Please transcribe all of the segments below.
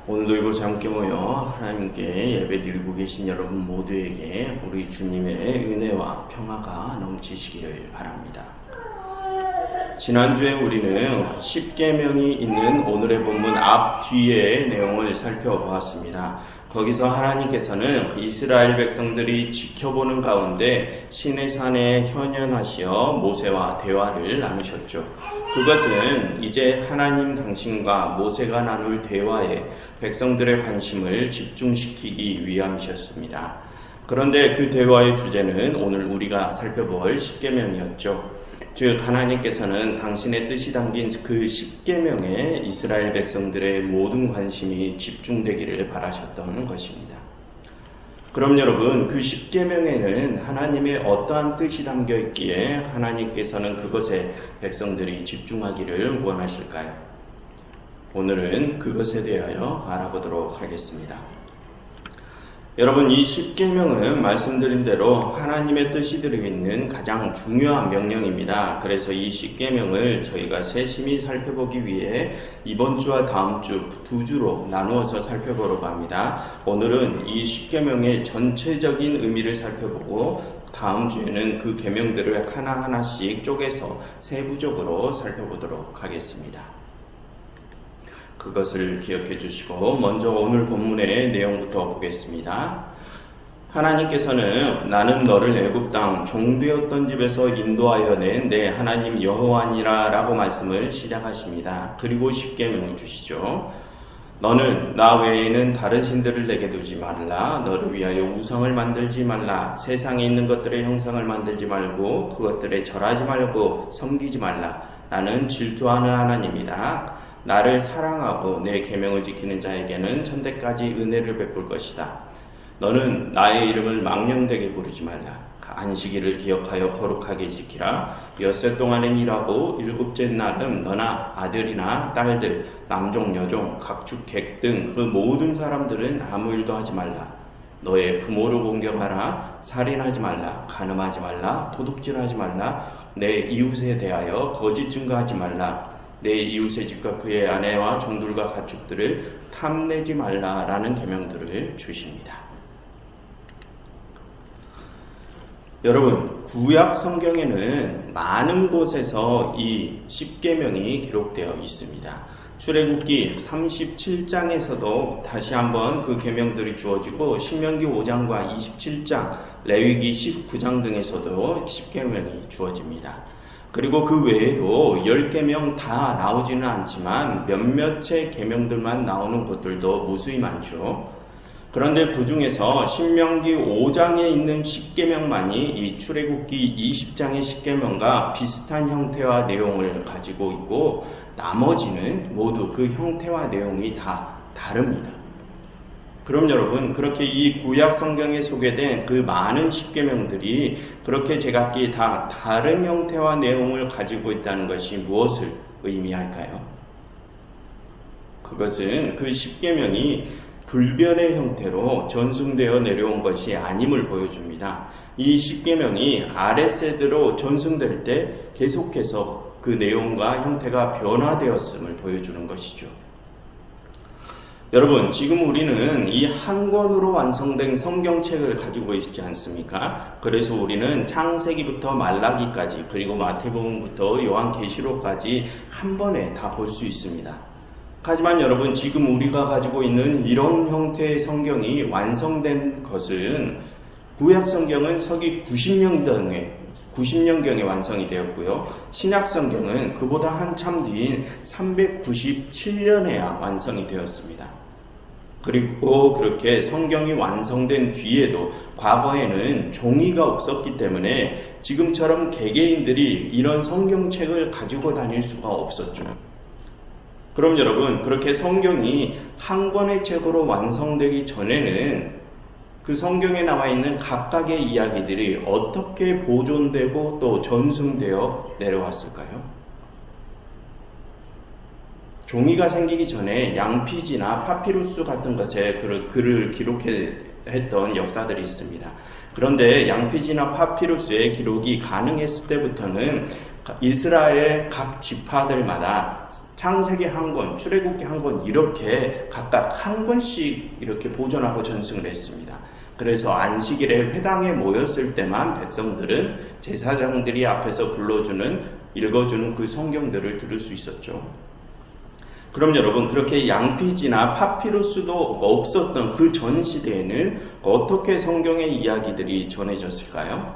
오늘도 이곳에 함께 모여 하나님께 예배드리고 계신 여러분 모두에게 우리 주님의 은혜와 평화가 넘치시기를 바랍니다. 지난주에 우리는 십계명이 있는 오늘의 본문 앞뒤의 내용을 살펴보았습니다. 거기서 하나님께서는 이스라엘 백성들이 지켜보는 가운데 시내산에 현현하시어 모세와 대화를 나누셨죠. 그것은 이제 하나님 당신과 모세가 나눌 대화에 백성들의 관심을 집중시키기 위함이셨습니다. 그런데 그 대화의 주제는 오늘 우리가 살펴볼 십계명이었죠. 즉 하나님께서는 당신의 뜻이 담긴 그 십계명에 이스라엘 백성들의 모든 관심이 집중되기를 바라셨던 것입니다. 그럼 여러분, 그 십계명에는 하나님의 어떠한 뜻이 담겨 있기에 하나님께서는 그것에 백성들이 집중하기를 원하실까요? 오늘은 그것에 대하여 알아보도록 하겠습니다. 여러분, 이 십계명은 말씀드린 대로 하나님의 뜻이 들어있는 가장 중요한 명령입니다. 그래서 이 십계명을 저희가 세심히 살펴보기 위해 이번 주와 다음 주 두 주로 나누어서 살펴보려고 합니다. 오늘은 이 십계명의 전체적인 의미를 살펴보고 다음 주에는 그 계명들을 하나하나씩 쪼개서 세부적으로 살펴보도록 하겠습니다. 그것을 기억해 주시고 먼저 오늘 본문의 내용부터 보겠습니다. 하나님께서는 나는 너를 애굽 땅 종되었던 집에서 인도하여 낸 내 하나님 여호와니라 라고 말씀을 시작하십니다. 그리고 십계명을 주시죠. 너는 나 외에는 다른 신들을 내게 두지 말라. 너를 위하여 우상을 만들지 말라. 세상에 있는 것들의 형상을 만들지 말고 그것들에 절하지 말고 섬기지 말라. 나는 질투하는 하나님이다. 나를 사랑하고 내 계명을 지키는 자에게는 천대까지 은혜를 베풀 것이다. 너는 나의 이름을 망령되게 부르지 말라. 안식일을 기억하여 거룩하게 지키라. 엿새 동안은 일하고 일곱째 날은 너나 아들이나 딸들, 남종, 여종, 각축, 객 등 그 모든 사람들은 아무 일도 하지 말라. 너의 부모를 공경하라. 살인하지 말라. 간음하지 말라. 도둑질하지 말라. 내 이웃에 대하여 거짓 증거하지 말라. 내 이웃의 집과 그의 아내와 종들과 가축들을 탐내지 말라라는 계명들을 주십니다. 여러분, 구약 성경에는 많은 곳에서 이 십계명이 기록되어 있습니다. 출애굽기 37장에서도 다시 한번 그 계명들이 주어지고 신명기 5장과 27장, 레위기 19장 등에서도 십계명이 주어집니다. 그리고 그 외에도 10계명 다 나오지는 않지만 몇몇의 계명들만 나오는 곳들도 무수히 많죠. 그런데 그 중에서 신명기 5장에 있는 십계명만이 이 출애굽기 20장의 십계명과 비슷한 형태와 내용을 가지고 있고 나머지는 모두 그 형태와 내용이 다 다릅니다. 그럼 여러분, 그렇게 이 구약 성경에 소개된 그 많은 십계명들이 그렇게 제각기 다 다른 형태와 내용을 가지고 있다는 것이 무엇을 의미할까요? 그것은 그 십계명이 불변의 형태로 전승되어 내려온 것이 아님을 보여줍니다. 이 십계명이 아랫세대로 전승될 때 계속해서 그 내용과 형태가 변화되었음을 보여주는 것이죠. 여러분, 지금 우리는 이 한 권으로 완성된 성경책을 가지고 있지 않습니까? 그래서 우리는 창세기부터 말라기까지 그리고 마태복음부터 요한계시록까지 한 번에 다 볼 수 있습니다. 하지만 여러분, 지금 우리가 가지고 있는 이런 형태의 성경이 완성된 것은 구약 성경은 서기 90년경에 완성이 되었고요. 신약 성경은 그보다 한참 뒤인 397년에야 완성이 되었습니다. 그리고 그렇게 성경이 완성된 뒤에도 과거에는 종이가 없었기 때문에 지금처럼 개개인들이 이런 성경책을 가지고 다닐 수가 없었죠. 그럼 여러분, 그렇게 성경이 한 권의 책으로 완성되기 전에는 그 성경에 나와 있는 각각의 이야기들이 어떻게 보존되고 또 전승되어 내려왔을까요? 종이가 생기기 전에 양피지나 파피루스 같은 것에 글을 기록했던 역사들이 있습니다. 그런데 양피지나 파피루스의 기록이 가능했을 때부터는 이스라엘 각 지파들마다 창세기 한 권, 출애굽기 한 권 이렇게 각각 한 권씩 이렇게 보존하고 전승을 했습니다. 그래서 안식일에 회당에 모였을 때만 백성들은 제사장들이 앞에서 읽어주는 그 성경들을 들을 수 있었죠. 그럼 여러분, 그렇게 양피지나 파피루스도 없었던 그 전 시대에는 어떻게 성경의 이야기들이 전해졌을까요?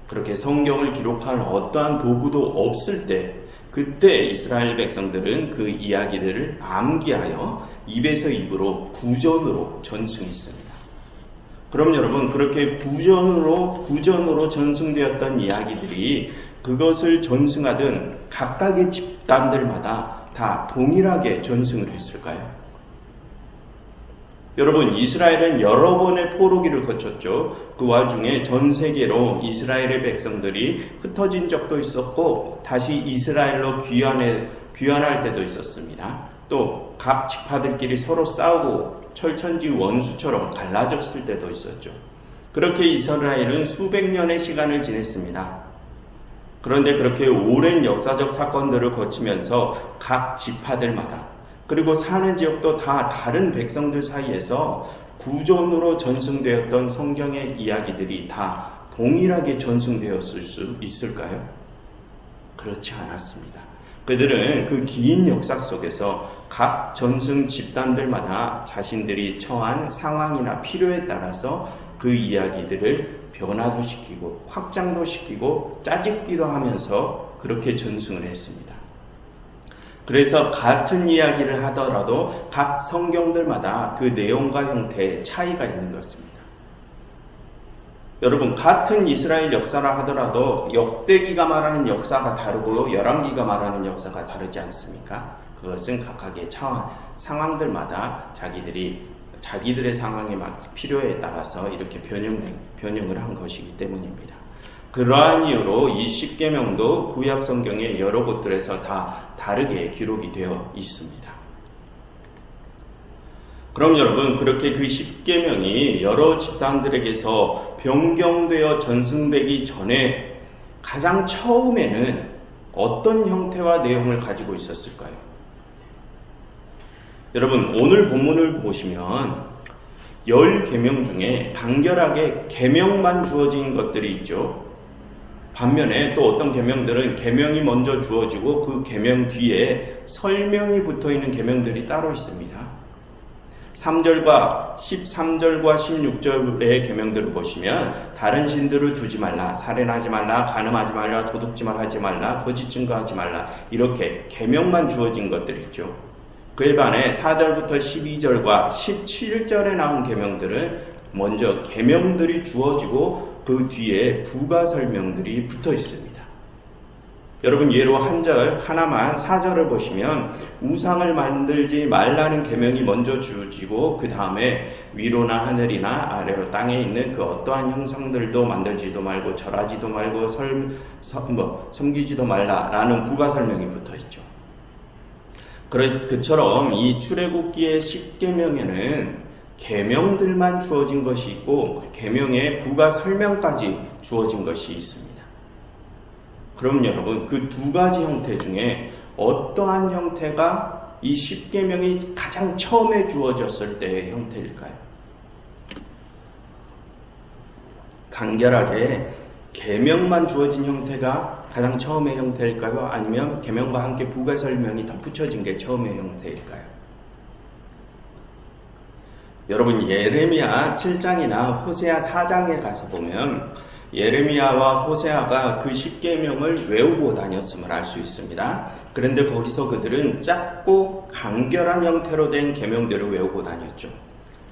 그렇게 성경을 기록한 어떠한 도구도 없을 때, 그때 이스라엘 백성들은 그 이야기들을 암기하여 입에서 입으로 구전으로 전승했습니다. 그럼 여러분, 그렇게 구전으로 전승되었던 이야기들이 그것을 전승하던 각각의 집단들마다 다 동일하게 전승을 했을까요? 여러분, 이스라엘은 여러 번의 포로기를 거쳤죠. 그 와중에 전 세계로 이스라엘의 백성들이 흩어진 적도 있었고 다시 이스라엘로 귀환할 때도 있었습니다. 또 각 지파들끼리 서로 싸우고 철천지 원수처럼 갈라졌을 때도 있었죠. 그렇게 이스라엘은 수백 년의 시간을 지냈습니다. 그런데 그렇게 오랜 역사적 사건들을 거치면서 각 지파들마다, 그리고 사는 지역도 다 다른 백성들 사이에서 구전으로 전승되었던 성경의 이야기들이 다 동일하게 전승되었을 수 있을까요? 그렇지 않았습니다. 그들은 그 긴 역사 속에서 각 전승 집단들마다 자신들이 처한 상황이나 필요에 따라서 그 이야기들을 변화도 시키고 확장도 시키고 짜집기도 하면서 그렇게 전승을 했습니다. 그래서 같은 이야기를 하더라도 각 성경들마다 그 내용과 형태에 차이가 있는 것입니다. 여러분, 같은 이스라엘 역사라 하더라도 역대기가 말하는 역사가 다르고 열왕기가 말하는 역사가 다르지 않습니까? 그것은 각각의 처한 상황들마다 자기들의 상황에 필요에 따라서 이렇게 변형을 한 것이기 때문입니다. 그러한 이유로 이 십계명도 구약 성경의 여러 곳들에서 다 다르게 기록이 되어 있습니다. 그럼 여러분, 그렇게 그 십계명이 여러 집단들에게서 변경되어 전승되기 전에 가장 처음에는 어떤 형태와 내용을 가지고 있었을까요? 여러분, 오늘 본문을 보시면 10계명 중에 간결하게 계명만 주어진 것들이 있죠. 반면에 또 어떤 계명들은 계명이 먼저 주어지고 그 계명 뒤에 설명이 붙어있는 계명들이 따로 있습니다. 3절과 13절과 16절의 계명들을 보시면 다른 신들을 두지 말라, 살인하지 말라, 간음하지 말라, 도둑질을 하지 말라, 거짓 증거하지 말라, 이렇게 계명만 주어진 것들이 있죠. 그에 반해 4절부터 12절과 17절에 나온 계명들은 먼저 계명들이 주어지고 그 뒤에 부가 설명들이 붙어 있습니다. 여러분, 예로 한 절 하나만 4절을 보시면 우상을 만들지 말라는 계명이 먼저 주어지고 그 다음에 위로나 하늘이나 아래로 땅에 있는 그 어떠한 형상들도 만들지도 말고 절하지도 말고 섬기지도 말라라는 부가 설명이 붙어 있죠. 그처럼 이 출애굽기의 10계명에는 계명들만 주어진 것이 있고 계명의 부가 설명까지 주어진 것이 있습니다. 그럼 여러분, 그 두 가지 형태 중에 어떠한 형태가 이 10계명이 가장 처음에 주어졌을 때의 형태일까요? 간결하게 계명만 주어진 형태가 가장 처음의 형태일까요? 아니면 계명과 함께 부가 설명이 덧붙여진 게 처음의 형태일까요? 여러분, 예레미야 7장이나 호세아 4장에 가서 보면 예레미야와 호세아가 그 10계명을 외우고 다녔음을 알 수 있습니다. 그런데 거기서 그들은 짧고 간결한 형태로 된 계명들을 외우고 다녔죠.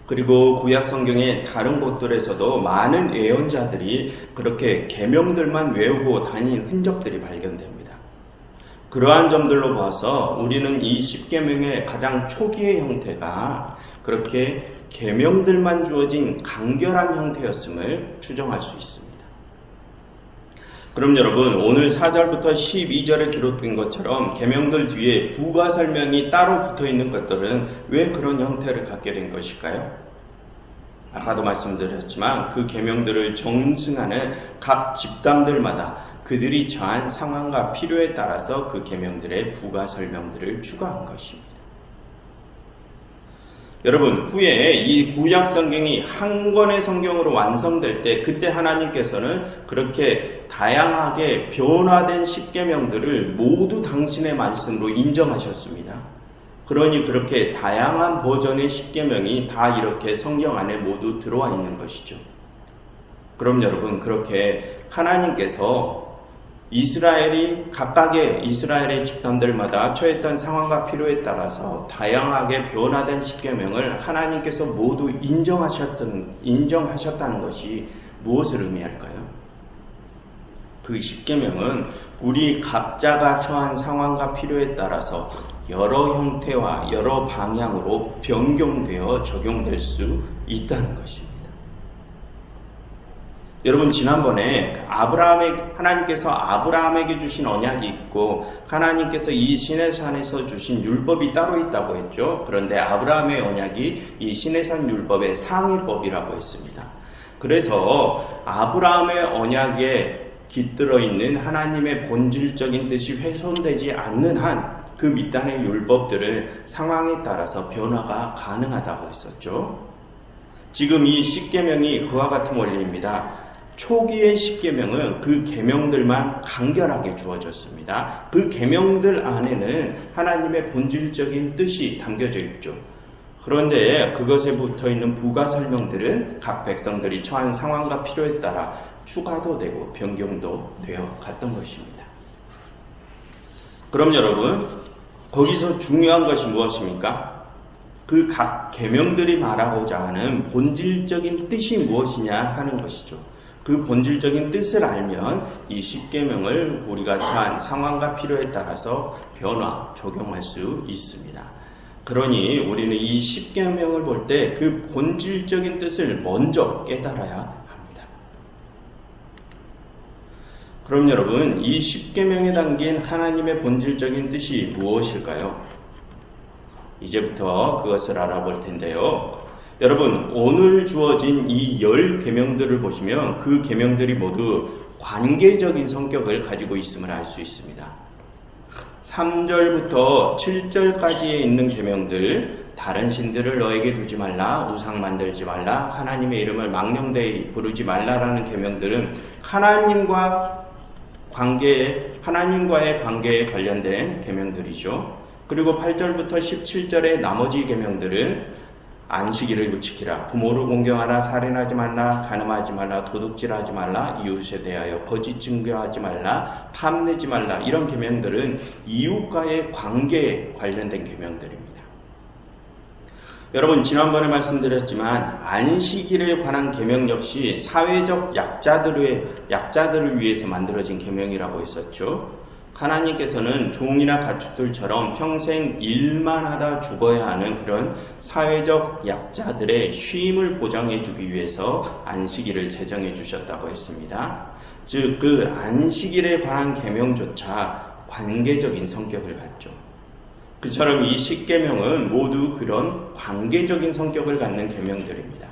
그리고 구약 성경의 다른 곳들에서도 많은 예언자들이 그렇게 계명들만 외우고 다닌 흔적들이 발견됩니다. 그러한 점들로 봐서 우리는 이 10계명의 가장 초기의 형태가 그렇게 계명들만 주어진 간결한 형태였음을 추정할 수 있습니다. 그럼 여러분, 오늘 4절부터 12절에 기록된 것처럼 계명들 뒤에 부가 설명이 따로 붙어있는 것들은 왜 그런 형태를 갖게 된 것일까요? 아까도 말씀드렸지만 그 계명들을 전승하는 각 집단들마다 그 그들이 처한 상황과 필요에 따라서 그 계명들의 부가 설명들을 추가한 것입니다. 여러분, 후에 이 구약 성경이 한 권의 성경으로 완성될 때 그때 하나님께서는 그렇게 다양하게 변화된 십계명들을 모두 당신의 말씀으로 인정하셨습니다. 그러니 그렇게 다양한 버전의 십계명이 다 이렇게 성경 안에 모두 들어와 있는 것이죠. 그럼 여러분, 그렇게 하나님께서 각각의 이스라엘의 집단들마다 처했던 상황과 필요에 따라서 다양하게 변화된 십계명을 하나님께서 모두 인정하셨다는 것이 무엇을 의미할까요? 그 십계명은 우리 각자가 처한 상황과 필요에 따라서 여러 형태와 여러 방향으로 변경되어 적용될 수 있다는 것입니다. 여러분, 지난번에 하나님께서 아브라함에게 주신 언약이 있고 하나님께서 이 시내산에서 주신 율법이 따로 있다고 했죠. 그런데 아브라함의 언약이 이 시내산 율법의 상위법이라고 했습니다. 그래서 아브라함의 언약에 깃들어 있는 하나님의 본질적인 뜻이 훼손되지 않는 한 그 밑단의 율법들은 상황에 따라서 변화가 가능하다고 했었죠. 지금 이 십계명이 그와 같은 원리입니다. 초기의 십계명은 그 계명들만 간결하게 주어졌습니다. 그 계명들 안에는 하나님의 본질적인 뜻이 담겨져 있죠. 그런데 그것에 붙어있는 부가 설명들은 각 백성들이 처한 상황과 필요에 따라 추가도 되고 변경도 되어 갔던 것입니다. 그럼 여러분, 거기서 중요한 것이 무엇입니까? 그 각 계명들이 말하고자 하는 본질적인 뜻이 무엇이냐 하는 것이죠. 그 본질적인 뜻을 알면 이 십계명을 우리가 처한 상황과 필요에 따라서 적용할 수 있습니다. 그러니 우리는 이 십계명을 볼 때 그 본질적인 뜻을 먼저 깨달아야 합니다. 그럼 여러분, 이 십계명에 담긴 하나님의 본질적인 뜻이 무엇일까요? 이제부터 그것을 알아볼 텐데요. 여러분, 오늘 주어진 이 10계명들을 보시면 그 계명들이 모두 관계적인 성격을 가지고 있음을 알 수 있습니다. 3절부터 7절까지에 있는 계명들, 다른 신들을 너에게 두지 말라, 우상 만들지 말라, 하나님의 이름을 망령되이 부르지 말라라는 계명들은 하나님과의 관계에 관련된 계명들이죠. 그리고 8절부터 17절의 나머지 계명들은 안식일을 지키라, 부모를 공경하라, 살인하지 말라, 간음하지 말라, 도둑질하지 말라, 이웃에 대하여 거짓 증거하지 말라, 탐내지 말라, 이런 계명들은 이웃과의 관계에 관련된 계명들입니다. 여러분, 지난번에 말씀드렸지만 안식일에 관한 계명 역시 사회적 약자들을 위해서 만들어진 계명이라고 했었죠. 하나님께서는 종이나 가축들처럼 평생 일만 하다 죽어야 하는 그런 사회적 약자들의 쉼을 보장해 주기 위해서 안식일을 제정해 주셨다고 했습니다. 즉, 그 안식일에 관한 계명조차 관계적인 성격을 갖죠. 그처럼 이 십계명은 모두 그런 관계적인 성격을 갖는 계명들입니다.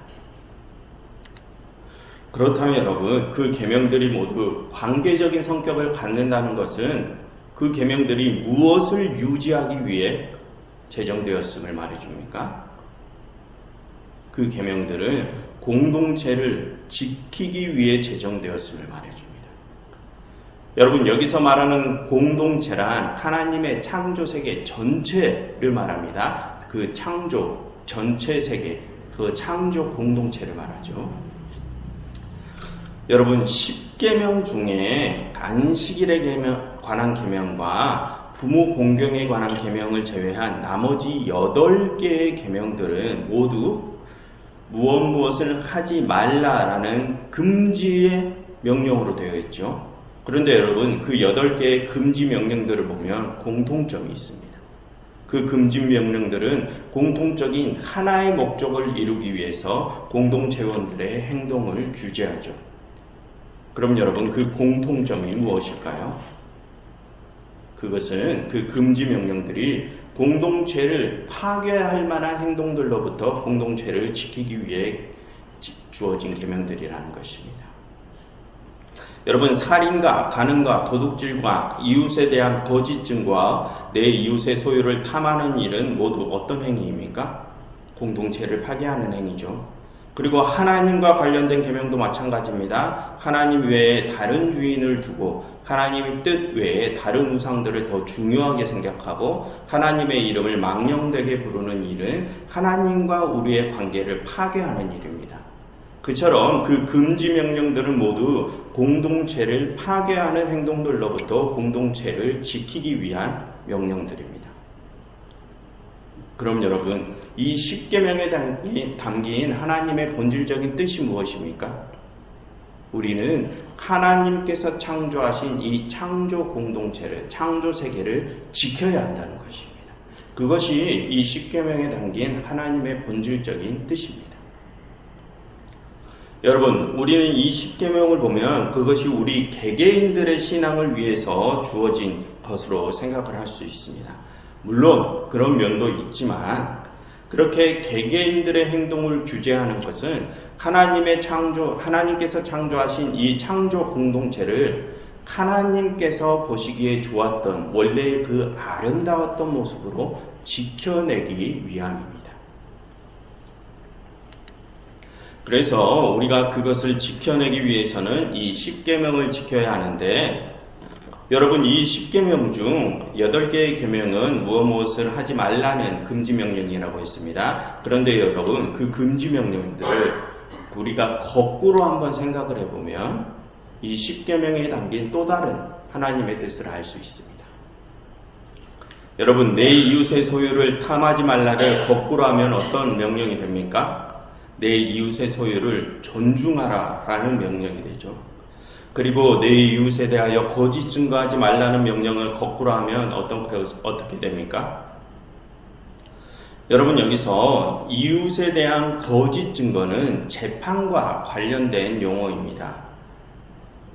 그렇다면 여러분, 그 계명들이 모두 관계적인 성격을 갖는다는 것은 그 계명들이 무엇을 유지하기 위해 제정되었음을 말해줍니까? 그 계명들은 공동체를 지키기 위해 제정되었음을 말해줍니다. 여러분, 여기서 말하는 공동체란 하나님의 창조 세계 전체를 말합니다. 그 창조 전체 세계, 그 창조 공동체를 말하죠. 여러분, 10계명 중에 안식일에 관한 계명과 부모 공경에 관한 계명을 제외한 나머지 8개의 계명들은 모두 무엇을 하지 말라라는 금지의 명령으로 되어 있죠. 그런데 여러분, 그 8개의 금지 명령들을 보면 공통점이 있습니다. 그 금지 명령들은 공통적인 하나의 목적을 이루기 위해서 공동체원들의 행동을 규제하죠. 그럼 여러분, 그 공통점이 무엇일까요? 그것은 그 금지 명령들이 공동체를 파괴할 만한 행동들로부터 공동체를 지키기 위해 주어진 계명들이라는 것입니다. 여러분, 살인과 간음과 도둑질과 이웃에 대한 거짓 증거와 내 이웃의 소유를 탐하는 일은 모두 어떤 행위입니까? 공동체를 파괴하는 행위죠. 그리고 하나님과 관련된 계명도 마찬가지입니다. 하나님 외에 다른 주인을 두고 하나님의 뜻 외에 다른 우상들을 더 중요하게 생각하고 하나님의 이름을 망령되게 부르는 일은 하나님과 우리의 관계를 파괴하는 일입니다. 그처럼 그 금지 명령들은 모두 공동체를 파괴하는 행동들로부터 공동체를 지키기 위한 명령들입니다. 그럼 여러분, 이 10계명에 담긴 하나님의 본질적인 뜻이 무엇입니까? 우리는 하나님께서 창조하신 이 창조 공동체를, 창조 세계를 지켜야 한다는 것입니다. 그것이 이 10계명에 담긴 하나님의 본질적인 뜻입니다. 여러분, 우리는 이 10계명을 보면 그것이 우리 개개인들의 신앙을 위해서 주어진 것으로 생각을 할 수 있습니다. 물론 그런 면도 있지만 그렇게 개개인들의 행동을 규제하는 것은 하나님께서 창조하신 이 창조 공동체를 하나님께서 보시기에 좋았던 원래의 그 아름다웠던 모습으로 지켜내기 위함입니다. 그래서 우리가 그것을 지켜내기 위해서는 이 10계명을 지켜야 하는데, 여러분, 이 10계명 중 8개의 계명은 무엇을 하지 말라는 금지 명령이라고 했습니다. 그런데 여러분, 그 금지 명령들을 우리가 거꾸로 한번 생각을 해보면 이 10계명에 담긴 또 다른 하나님의 뜻을 알 수 있습니다. 여러분, 내 이웃의 소유를 탐하지 말라를 거꾸로 하면 어떤 명령이 됩니까? 내 이웃의 소유를 존중하라 라는 명령이 되죠. 그리고 내 이웃에 대하여 거짓 증거하지 말라는 명령을 거꾸로 하면 어떻게 됩니까? 여러분, 여기서 이웃에 대한 거짓 증거는 재판과 관련된 용어입니다.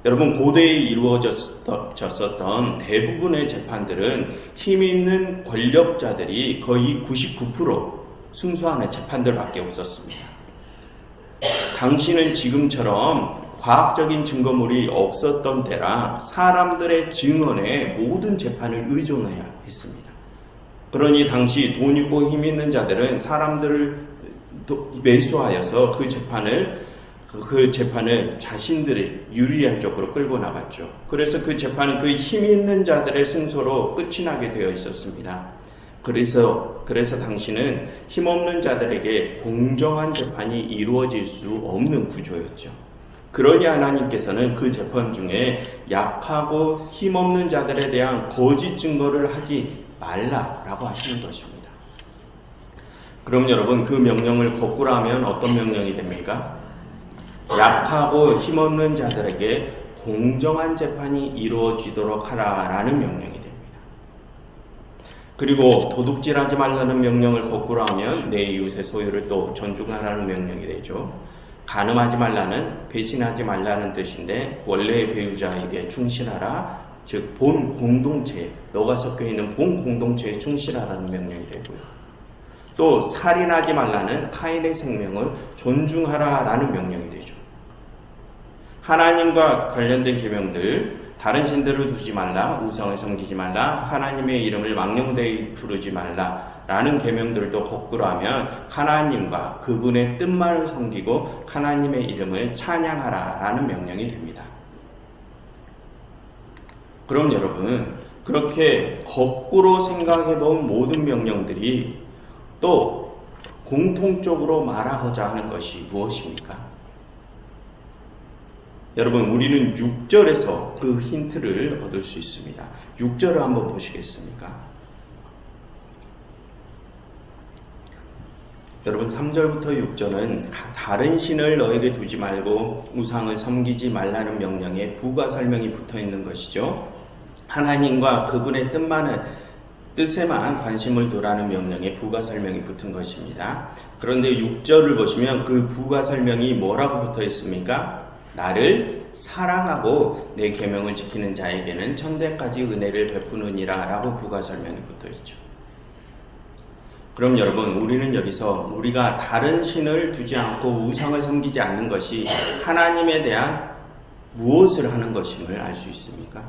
여러분, 고대에 이루어졌었던 대부분의 재판들은 힘 있는 권력자들이 거의 99% 승소하는 재판들밖에 없었습니다. 당시는 지금처럼 과학적인 증거물이 없었던 때라 사람들의 증언에 모든 재판을 의존해야 했습니다. 그러니 당시 돈 있고 힘 있는 자들은 사람들을 매수하여서 그 재판을 자신들의 유리한 쪽으로 끌고 나갔죠. 그래서 그 재판은 그 힘 있는 자들의 승소로 끝이 나게 되어 있었습니다. 그래서 당시는 힘없는 자들에게 공정한 재판이 이루어질 수 없는 구조였죠. 그러니 하나님께서는 그 재판 중에 약하고 힘없는 자들에 대한 거짓 증거를 하지 말라라고 하시는 것입니다. 그럼 여러분, 그 명령을 거꾸로 하면 어떤 명령이 됩니까? 약하고 힘없는 자들에게 공정한 재판이 이루어지도록 하라라는 명령이 됩니다. 그리고 도둑질하지 말라는 명령을 거꾸로 하면 내 이웃의 소유를 또 존중하라는 명령이 되죠. 간음하지 말라는, 배신하지 말라는 뜻인데 원래의 배우자에게 충실하라, 즉 본 공동체, 너가 섞여 있는 본 공동체에 충실하라는 명령이 되고요. 또 살인하지 말라는 타인의 생명을 존중하라라는 명령이 되죠. 하나님과 관련된 계명들, 다른 신들을 두지 말라, 우상을 섬기지 말라, 하나님의 이름을 망령되이 부르지 말라 라는 계명들도 거꾸로 하면 하나님과 그분의 뜻만을 섬기고 하나님의 이름을 찬양하라 라는 명령이 됩니다. 그럼 여러분, 그렇게 거꾸로 생각해본 모든 명령들이 또 공통적으로 말하고자 하는 것이 무엇입니까? 여러분, 우리는 6절에서 그 힌트를 얻을 수 있습니다. 6절을 한번 보시겠습니까? 여러분, 3절부터 6절은 다른 신을 너에게 두지 말고 우상을 섬기지 말라는 명령에 부가 설명이 붙어 있는 것이죠. 하나님과 그분의 뜻에만 관심을 두라는 명령에 부가 설명이 붙은 것입니다. 그런데 6절을 보시면 그 부가 설명이 뭐라고 붙어 있습니까? 나를 사랑하고 내 계명을 지키는 자에게는 천대까지 은혜를 베푸느니라 라고 부가 설명이 붙어 있죠. 그럼 여러분, 우리는 여기서 우리가 다른 신을 두지 않고 우상을 섬기지 않는 것이 하나님에 대한 무엇을 하는 것임을 알 수 있습니까?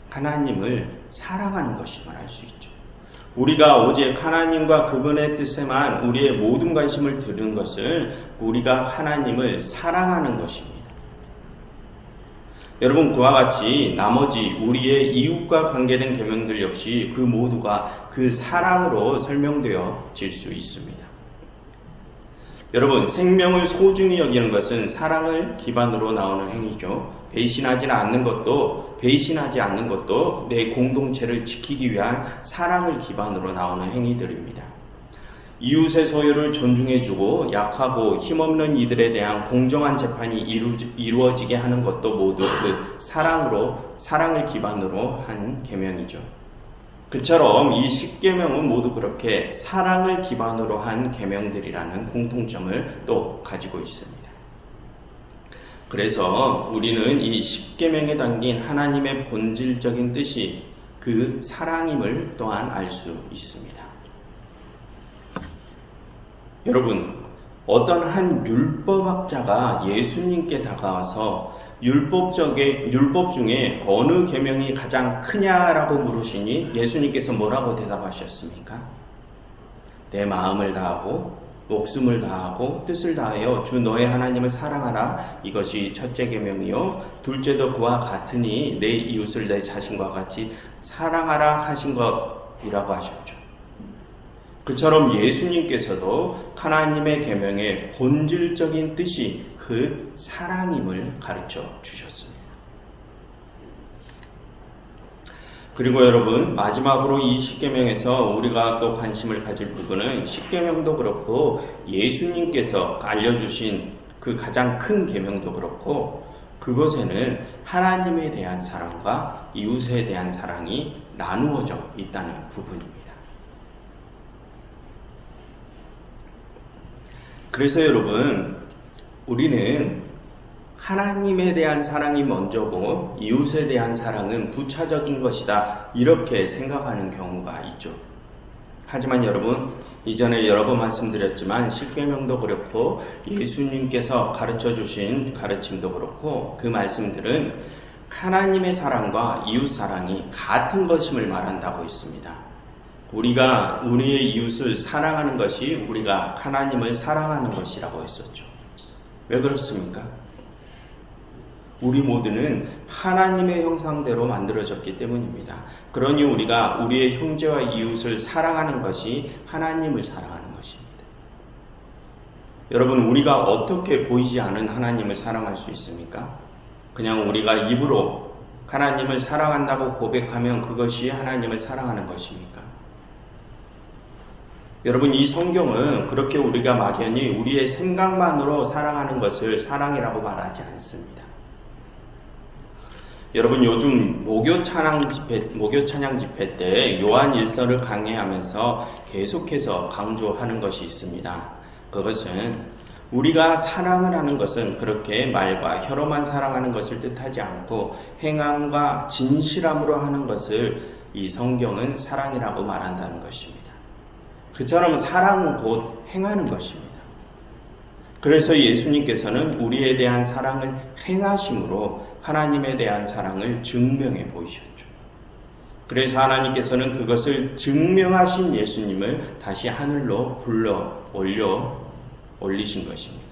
하나님을 사랑하는 것임을 알 수 있죠. 우리가 오직 하나님과 그분의 뜻에만 우리의 모든 관심을 두는 것은 우리가 하나님을 사랑하는 것입니다. 여러분, 그와 같이 나머지 우리의 이웃과 관계된 계명들 역시 그 모두가 그 사랑으로 설명되어질 수 있습니다. 여러분, 생명을 소중히 여기는 것은 사랑을 기반으로 나오는 행위죠. 배신하지 않는 것도 내 공동체를 지키기 위한 사랑을 기반으로 나오는 행위들입니다. 이웃의 소유를 존중해주고 약하고 힘없는 이들에 대한 공정한 재판이 이루어지게 하는 것도 모두 그 사랑을 기반으로 한 계명이죠. 그처럼 이 10계명은 모두 그렇게 사랑을 기반으로 한 계명들이라는 공통점을 또 가지고 있습니다. 그래서 우리는 이 10계명에 담긴 하나님의 본질적인 뜻이 그 사랑임을 또한 알 수 있습니다. 여러분, 어떤 한 율법학자가 예수님께 다가와서 율법 중에 어느 계명이 가장 크냐라고 물으시니 예수님께서 뭐라고 대답하셨습니까? 내 마음을 다하고 목숨을 다하고 뜻을 다하여 주 너의 하나님을 사랑하라. 이것이 첫째 계명이요 둘째도 그와 같으니 내 이웃을 내 자신과 같이 사랑하라 하신 것이라고 하셨죠. 그처럼 예수님께서도 하나님의 계명의 본질적인 뜻이 그 사랑임을 가르쳐 주셨습니다. 그리고 여러분, 마지막으로 이 10계명에서 우리가 또 관심을 가질 부분은 10계명도 그렇고 예수님께서 알려주신 그 가장 큰 계명도 그렇고 그것에는 하나님에 대한 사랑과 이웃에 대한 사랑이 나누어져 있다는 부분입니다. 그래서 여러분, 우리는 하나님에 대한 사랑이 먼저고 이웃에 대한 사랑은 부차적인 것이다, 이렇게 생각하는 경우가 있죠. 하지만 여러분, 이전에 여러 번 말씀드렸지만 10계명도 그렇고 예수님께서 가르쳐 주신 가르침도 그렇고 그 말씀들은 하나님의 사랑과 이웃 사랑이 같은 것임을 말한다고 했습니다. 우리가 우리의 이웃을 사랑하는 것이 우리가 하나님을 사랑하는 것이라고 했었죠. 왜 그렇습니까? 우리 모두는 하나님의 형상대로 만들어졌기 때문입니다. 그러니 우리가 우리의 형제와 이웃을 사랑하는 것이 하나님을 사랑하는 것입니다. 여러분, 우리가 어떻게 보이지 않은 하나님을 사랑할 수 있습니까? 그냥 우리가 입으로 하나님을 사랑한다고 고백하면 그것이 하나님을 사랑하는 것입니까? 여러분, 이 성경은 그렇게 우리가 막연히 우리의 생각만으로 사랑하는 것을 사랑이라고 말하지 않습니다. 여러분, 요즘 목요 찬양 집회 때 요한 1서를 강해하면서 계속해서 강조하는 것이 있습니다. 그것은 우리가 사랑을 하는 것은 그렇게 말과 혀로만 사랑하는 것을 뜻하지 않고 행함과 진실함으로 하는 것을 이 성경은 사랑이라고 말한다는 것입니다. 그처럼 사랑은 곧 행하는 것입니다. 그래서 예수님께서는 우리에 대한 사랑을 행하심으로 하나님에 대한 사랑을 증명해 보이셨죠. 그래서 하나님께서는 그것을 증명하신 예수님을 다시 하늘로 불러 올리신 것입니다.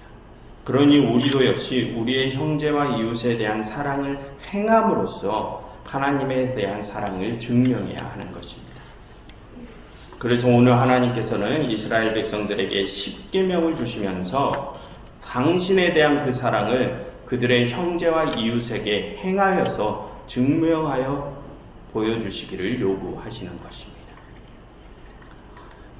그러니 우리도 역시 우리의 형제와 이웃에 대한 사랑을 행함으로써 하나님에 대한 사랑을 증명해야 하는 것입니다. 그래서 오늘 하나님께서는 이스라엘 백성들에게 10계명을 주시면서 당신에 대한 그 사랑을 그들의 형제와 이웃에게 행하여서 증명하여 보여주시기를 요구하시는 것입니다.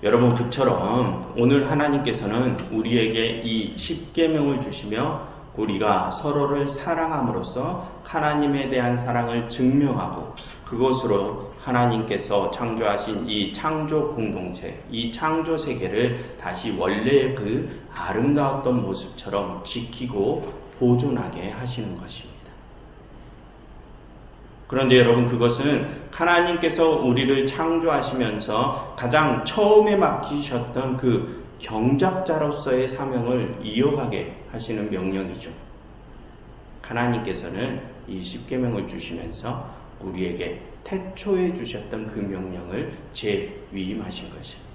여러분, 그처럼 오늘 하나님께서는 우리에게 이 10계명을 주시며 우리가 서로를 사랑함으로써 하나님에 대한 사랑을 증명하고 그것으로 하나님께서 창조하신 이 창조 공동체, 이 창조 세계를 다시 원래의 그 아름다웠던 모습처럼 지키고 보존하게 하시는 것입니다. 그런데 여러분, 그것은 하나님께서 우리를 창조하시면서 가장 처음에 맡기셨던 그 경작자로서의 사명을 이어가게 하시는 명령이죠. 하나님께서는 이 십계명을 주시면서 우리에게 태초에 주셨던 그 명령을 재위임하신 것입니다.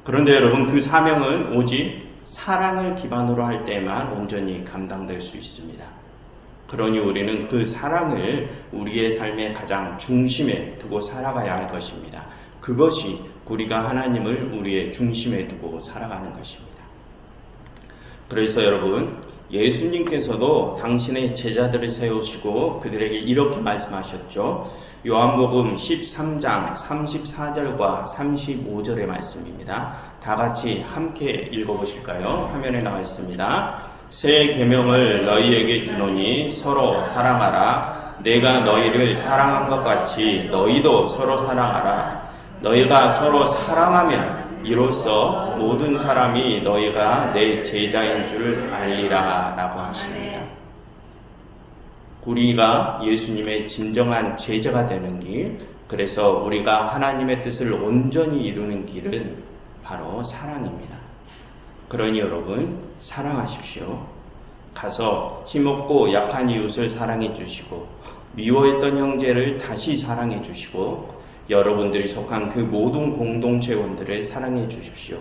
그런데 여러분, 그 사명은 오직 사랑을 기반으로 할 때만 온전히 감당될 수 있습니다. 그러니 우리는 그 사랑을 우리의 삶의 가장 중심에 두고 살아가야 할 것입니다. 그것이 우리가 하나님을 우리의 중심에 두고 살아가는 것입니다. 그래서 여러분, 예수님께서도 당신의 제자들을 세우시고 그들에게 이렇게 말씀하셨죠. 요한복음 13장 34절과 35절의 말씀입니다. 다 같이 함께 읽어보실까요? 화면에 나와 있습니다. 새 계명을 너희에게 주노니 서로 사랑하라. 내가 너희를 사랑한 것 같이 너희도 서로 사랑하라. 너희가 서로 사랑하면 이로써 모든 사람이 너희가 내 제자인 줄 알리라 라고 하십니다. 우리가 예수님의 진정한 제자가 되는 길, 그래서 우리가 하나님의 뜻을 온전히 이루는 길은 바로 사랑입니다. 그러니 여러분, 사랑하십시오. 가서 힘없고 약한 이웃을 사랑해 주시고 미워했던 형제를 다시 사랑해 주시고 여러분들이 속한 그 모든 공동체원들을 사랑해 주십시오.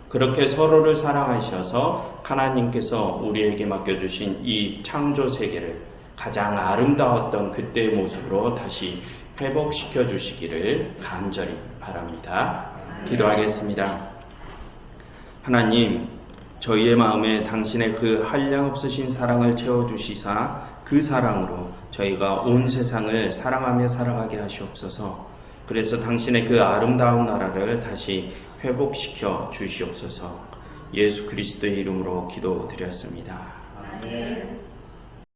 그렇게 서로를 사랑하셔서 하나님께서 우리에게 맡겨주신 이 창조 세계를 가장 아름다웠던 그때의 모습으로 다시 회복시켜 주시기를 간절히 바랍니다. 기도하겠습니다. 하나님, 저희의 마음에 당신의 그 한량없으신 사랑을 채워주시사 그 사랑으로 저희가 온 세상을 사랑하며 살아가게 하시옵소서. 그래서 당신의 그 아름다운 나라를 다시 회복시켜 주시옵소서. 예수 그리스도의 이름으로 기도드렸습니다. 아멘.